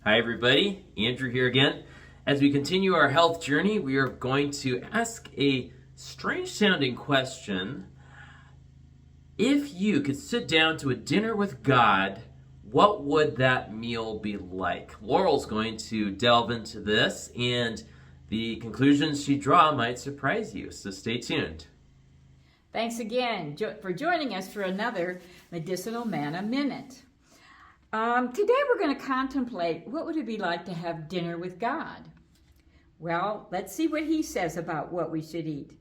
Hi everybody, Andrew here again. As we continue our health journey, we are going to ask a strange sounding question. If you could sit down to a dinner with God, what would that meal be like? Laurel's going to delve into this, and the conclusions she draws might surprise you, so stay tuned. Thanks again for joining us for another Medicinal Manna Minute. Today we're going to contemplate what would it be like to have dinner with God. Well, let's see what he says about what we should eat.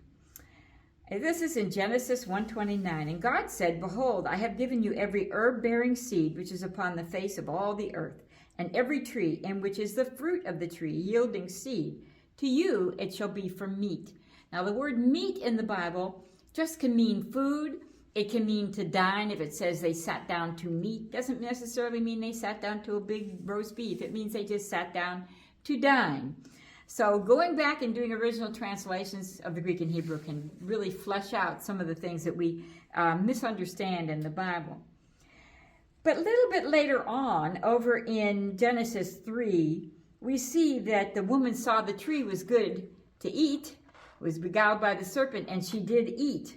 This is in Genesis 1:29. And God said, "Behold, I have given you every herb-bearing seed which is upon the face of all the earth, and every tree in which is the fruit of the tree yielding seed. To you it shall be for meat." Now the word meat in the Bible just can mean food. It can mean to dine. If it says they sat down to meat, doesn't necessarily mean they sat down to a big roast beef. It means they just sat down to dine. So going back and doing original translations of the Greek and Hebrew can really flesh out some of the things that we misunderstand in the Bible. But a little bit later on, over in Genesis 3, we see that the woman saw the tree was good to eat, was beguiled by the serpent, and she did eat.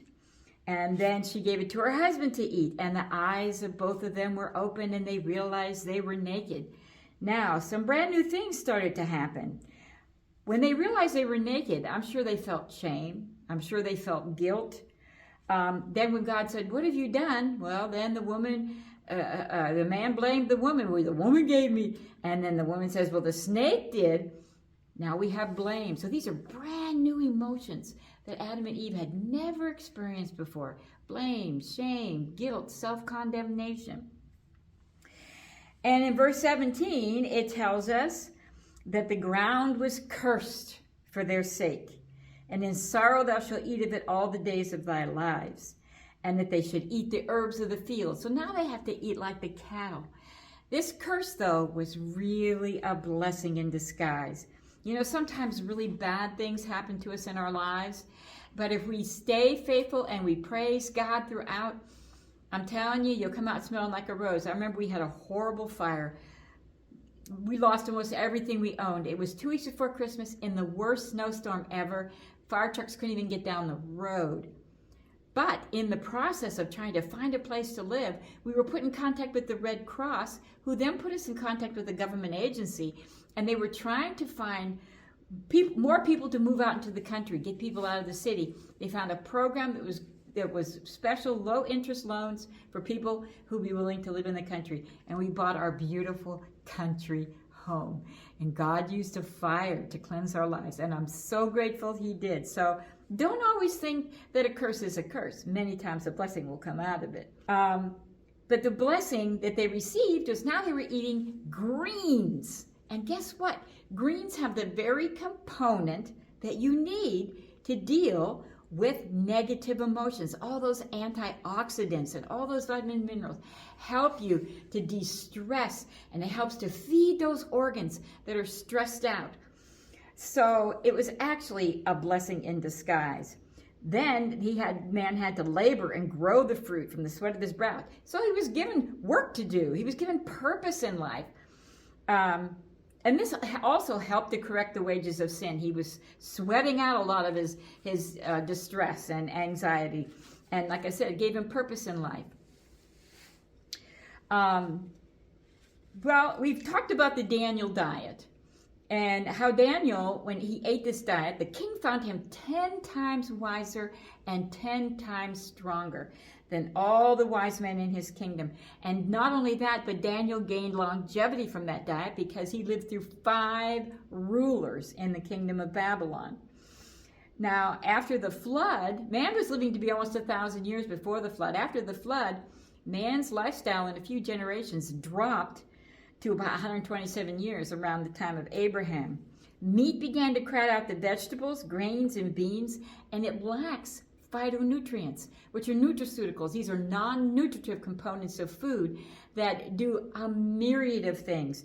And then she gave it to her husband to eat, and the eyes of both of them were open, and they realized they were naked. Now, some brand new things started to happen. When they realized they were naked, I'm sure they felt shame. I'm sure they felt guilt. Then when God said, "What have you done?" Well, then the man blamed the woman. Well, the woman gave me. And then the woman says, "Well, the snake did." Now we have blame. So these are brand new emotions that Adam and Eve had never experienced before. Blame, shame, guilt, self-condemnation. And in verse 17, it tells us that the ground was cursed for their sake. And in sorrow thou shalt eat of it all the days of thy lives. And that they should eat the herbs of the field. So now they have to eat like the cattle. This curse, though, was really a blessing in disguise. You know, sometimes really bad things happen to us in our lives, but if we stay faithful and we praise God throughout, I'm telling you, you'll come out smelling like a rose. I remember we had a horrible fire. We lost almost everything we owned. It was 2 weeks before Christmas in the worst snowstorm ever. Fire trucks couldn't even get down the road. But in the process of trying to find a place to live, we were put in contact with the Red Cross, who then put us in contact with a government agency, and they were trying to find more people to move out into the country, get people out of the city. They found a program that was special low-interest loans for people who would be willing to live in the country. And we bought our beautiful country home. And God used a fire to cleanse our lives. And I'm so grateful he did. So don't always think that a curse is a curse. Many times a blessing will come out of it. But the blessing that they received was now they were eating greens. And guess what? Greens have the very component that you need to deal with negative emotions. All those antioxidants and all those vitamin and minerals help you to de-stress, and it helps to feed those organs that are stressed out. So it was actually a blessing in disguise. Then man had to labor and grow the fruit from the sweat of his brow. So he was given work to do. He was given purpose in life. And this also helped to correct the wages of sin. He was sweating out a lot of his distress and anxiety. And like I said, it gave him purpose in life. Well, we've talked about the Daniel diet. And how Daniel, when he ate this diet, the king found him 10 times wiser and 10 times stronger than all the wise men in his kingdom. And not only that, but Daniel gained longevity from that diet because he lived through 5 rulers in the kingdom of Babylon. Now, after the flood, man was living to be almost 1,000 years before the flood. After the flood, man's lifestyle in a few generations dropped to about 127 years around the time of Abraham. Meat began to crowd out the vegetables, grains, and beans, and it lacks phytonutrients, which are nutraceuticals. These are non-nutritive components of food that do a myriad of things.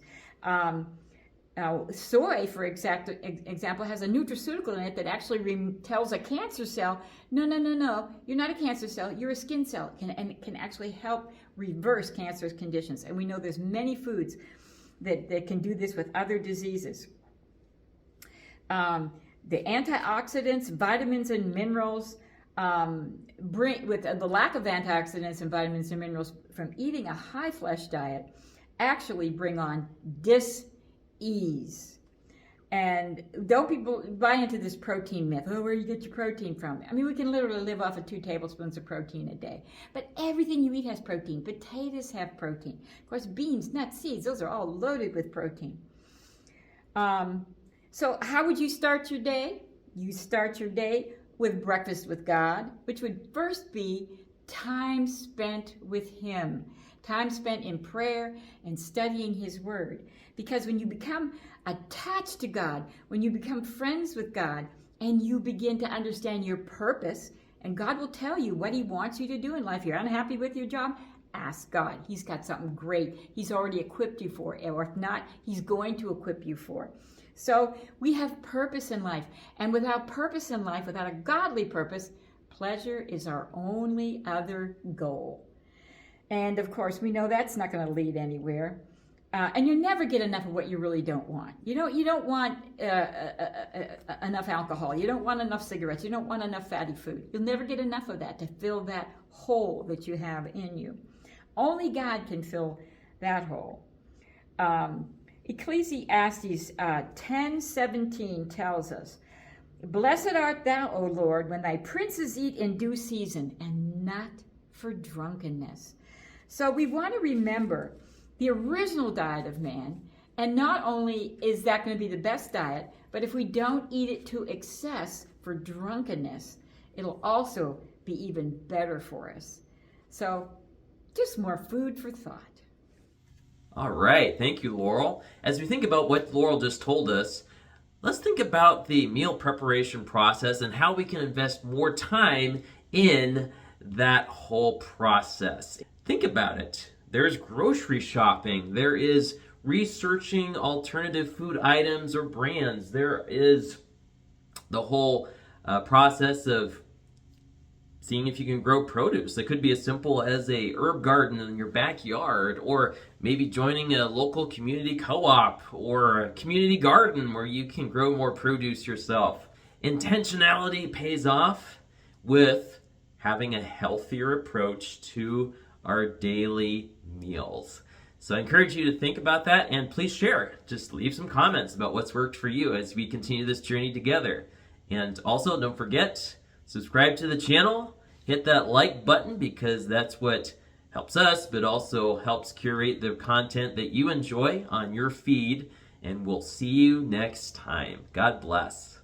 Soy, for example, has a nutraceutical in it that actually tells a cancer cell, no, you're not a cancer cell, you're a skin cell, and it can actually help reverse cancerous conditions. And we know there's many foods that can do this with other diseases. The antioxidants, vitamins, and minerals, with the lack of antioxidants and vitamins and minerals from eating a high flesh diet, actually bring on dis-ease. And don't people buy into this protein myth? Oh, where do you get your protein from? I mean, we can literally live off of 2 tablespoons of protein a day. But everything you eat has protein. Potatoes have protein. Of course, beans, nuts, seeds, those are all loaded with protein. So how would you start your day? You start your day with breakfast with God, which would first be time spent with Him. Time spent in prayer and studying His Word. Because when you become attached to God, when you become friends with God, and you begin to understand your purpose, and God will tell you what He wants you to do in life. You're unhappy with your job? Ask God. He's got something great He's already equipped you for. Or if not, He's going to equip you for. So we have purpose in life. And without purpose in life, without a godly purpose, pleasure is our only other goal. And of course, we know that's not going to lead anywhere. And you never get enough of what you really don't want. You don't want enough alcohol. You don't want enough cigarettes. You don't want enough fatty food. You'll never get enough of that to fill that hole that you have in you. Only God can fill that hole. Ecclesiastes 10:17 tells us, "Blessed art thou, O Lord, when thy princes eat in due season, and not for drunkenness." So we want to remember the original diet of man, and not only is that going to be the best diet, but if we don't eat it to excess for drunkenness, it'll also be even better for us. So just more food for thought. All right, thank you, Laurel. As we think about what Laurel just told us, let's think about the meal preparation process and how we can invest more time in that whole process. Think about it. There's grocery shopping. There is researching alternative food items or brands. There is the whole process of seeing if you can grow produce. It could be as simple as a herb garden in your backyard, or maybe joining a local community co-op or a community garden where you can grow more produce yourself. Intentionality pays off with having a healthier approach to our daily meals. So I encourage you to think about that, and please share. Just leave some comments about what's worked for you as we continue this journey together. And also, don't forget, subscribe to the channel, hit that like button, because that's what helps us, but also helps curate the content that you enjoy on your feed. And we'll see you next time. God bless.